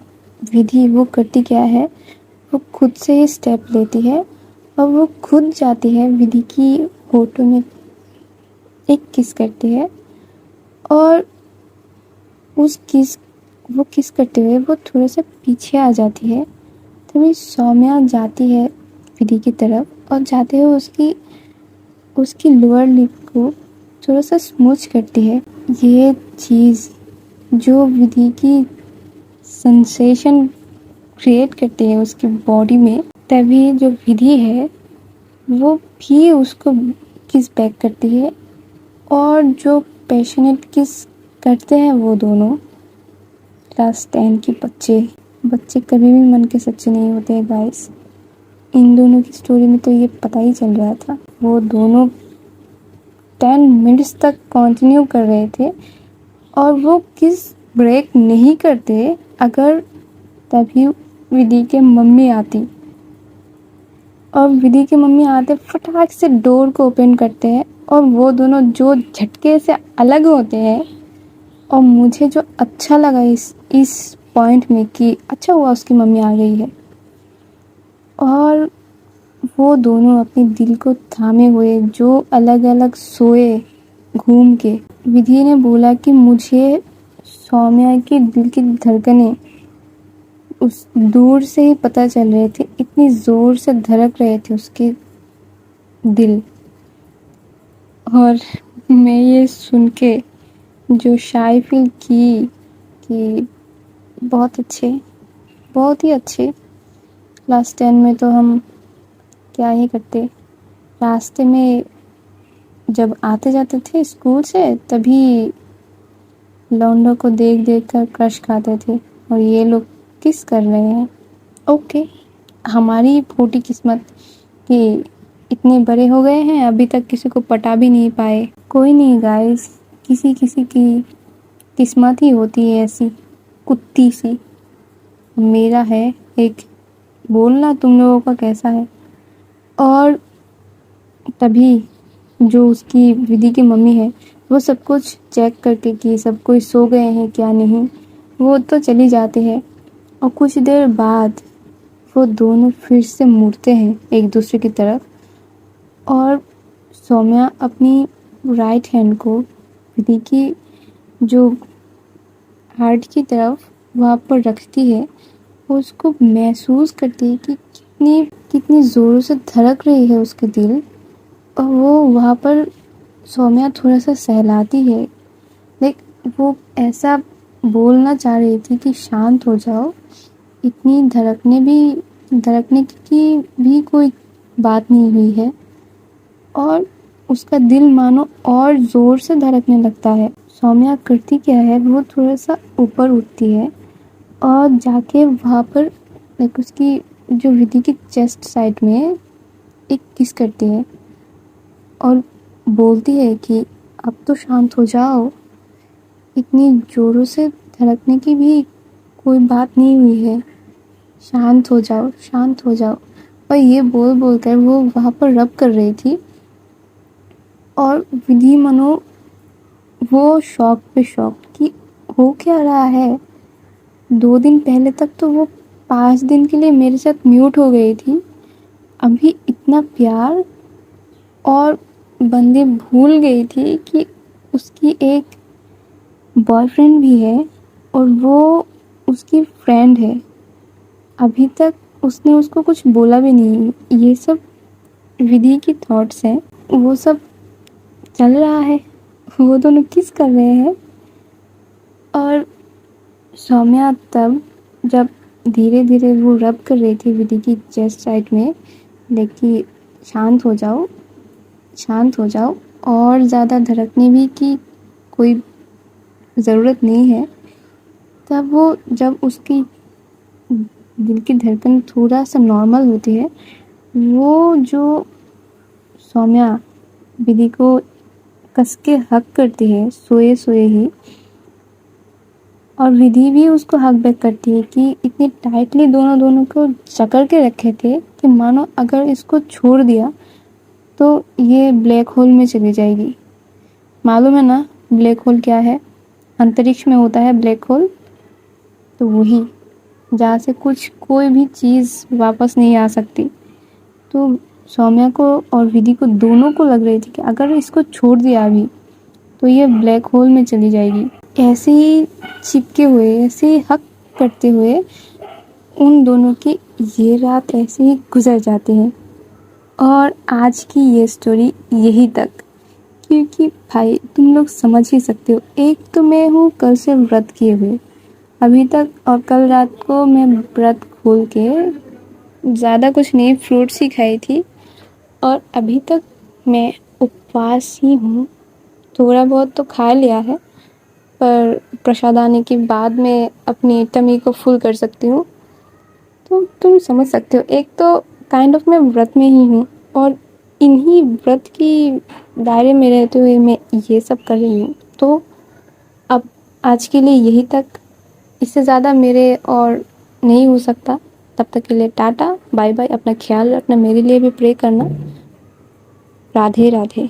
विधि वो करती क्या है, वो खुद से ही स्टेप लेती है और वो खुद जाती है विधि की होठों में एक किस करती है। और वो किस करते हुए वो थोड़ा सा पीछे आ जाती है। तभी सौम्या जाती है विधि की तरफ और जाते हुए उसकी लोअर लिप को थोड़ा सा स्मूच करती है। ये चीज़ जो विधि की सेंसेशन क्रिएट करती है उसकी बॉडी में, तभी जो विधि है वो भी उसको किस बैक करती है। और जो पैशनेट किस करते हैं वो दोनों क्लास 10 के बच्चे कभी भी मन के सच्चे नहीं होते हैं गाइस। इन दोनों की स्टोरी में तो ये पता ही चल रहा था। वो दोनों 10 मिनट्स तक कंटिन्यू कर रहे थे और वो किस ब्रेक नहीं करते अगर तभी विधि के मम्मी आती। और विधि की मम्मी आते फटाक से डोर को ओपन करते हैं और वो दोनों जो झटके से अलग होते हैं। और मुझे जो अच्छा लगा इस पॉइंट में कि अच्छा हुआ उसकी मम्मी आ गई है। और वो दोनों अपने दिल को थामे हुए जो अलग अलग सोए घूम के। विधि ने बोला कि मुझे सौम्या की दिल की धड़कनें उस दूर से ही पता चल रहे थे, इतनी ज़ोर से धड़क रहे थे उसके दिल। और मैं ये सुन के जो शाय फील की कि बहुत ही अच्छे। क्लास 10 में तो हम क्या ही करते, रास्ते में जब आते जाते थे स्कूल से तभी लौंडों को देख देख कर क्रश खाते थे और ये लोग किस कर रहे हैं। ओके, हमारी फूटी किस्मत कि इतने बड़े हो गए हैं अभी तक किसी को पटा भी नहीं पाए। कोई नहीं गाइस, किसी किसी की किस्मत ही होती है ऐसी कुत्ती सी। मेरा है एक, बोलना तुम लोगों का कैसा है। और तभी जो उसकी विधि की मम्मी है वो सब कुछ चेक करके कि सब कोई सो गए हैं क्या नहीं, वो तो चली जाते हैं। और कुछ देर बाद वो दोनों फिर से मुड़ते हैं एक दूसरे की तरफ और सौम्या अपनी राइट हैंड को विधि की जो हार्ट की तरफ वहाँ पर रखती है। वो उसको महसूस करती है कि कितनी कितनी ज़ोरों से धड़क रही है उसके दिल। और वो वहाँ पर सौम्या थोड़ा सा सहलाती है, लाइक वो ऐसा बोलना चाह रही थी कि शांत हो जाओ, इतनी धड़कने की भी कोई बात नहीं हुई है। और उसका दिल मानो और ज़ोर से धड़कने लगता है। सौम्या करती क्या है, वो थोड़ा सा ऊपर उठती है और जाके वहाँ पर लाइक उसकी जो विधि की चेस्ट साइड में एक किस करती है और बोलती है कि अब तो शांत हो जाओ, इतनी ज़ोरों से धड़कने की भी कोई बात नहीं हुई है, शांत हो जाओ शांत हो जाओ। और ये बोल बोल कर वो वहाँ पर रब कर रही थी और विधि मनो वो शौक पे शौक कि हो क्या रहा है। 2 दिन पहले तक तो वो 5 दिन के लिए मेरे साथ म्यूट हो गई थी, अभी इतना प्यार। और बंदी भूल गई थी कि उसकी एक बॉयफ्रेंड भी है और वो उसकी फ्रेंड है। अभी तक उसने उसको कुछ बोला भी नहीं। ये सब विधि की थॉट्स हैं, वो सब चल रहा है। वो दोनों किस कर रहे हैं। और सौम्या तब जब धीरे धीरे वो रब कर रही थी विधि की चेस्ट साइड में, लेकिन शांत हो जाओ शांत हो जाओ, और ज़्यादा धड़कने भी की कोई ज़रूरत नहीं है। तब वो जब उसकी दिल की धड़कन थोड़ा सा नॉर्मल होती है, वो जो सौम्या विधि को कस के हक करती है सोए सोए ही, और विधि भी उसको हक बैक करती है कि इतनी टाइटली दोनों को जकड़ के रखे थे कि मानो अगर इसको छोड़ दिया तो ये ब्लैक होल में चली जाएगी। मालूम है ना ब्लैक होल क्या है, अंतरिक्ष में होता है ब्लैक होल, तो वही जहाँ से कोई भी चीज़ वापस नहीं आ सकती। तो सौम्या को और विधि को दोनों को लग रही थी कि अगर इसको छोड़ दिया अभी तो ये ब्लैक होल में चली जाएगी। ऐसे ही चिपके हुए, ऐसे ही हक करते हुए उन दोनों की ये रात ऐसे ही गुजर जाती है। और आज की ये स्टोरी यही तक, क्योंकि भाई तुम लोग समझ ही सकते हो, एक तो मैं हूँ कल से व्रत किए हुए अभी तक, और कल रात को मैं व्रत खोल के ज़्यादा कुछ नहीं, फ्रूट्स ही खाई थी, और अभी तक मैं उपवास ही हूँ। थोड़ा बहुत तो खा लिया है, पर प्रसाद आने के बाद मैं अपनी टमी को फुल कर सकती हूँ। तो तुम समझ सकते हो, एक तो काइंड ऑफ मैं व्रत में ही हूँ, और इन्हीं व्रत की दायरे में रहते हुए मैं ये सब कर रही हूँ। तो अब आज के लिए यही तक, इससे ज़्यादा मेरे और नहीं हो सकता। तब तक के लिए टाटा बाय बाय, अपना ख्याल रखना, मेरे लिए भी प्रे करना। राधे राधे।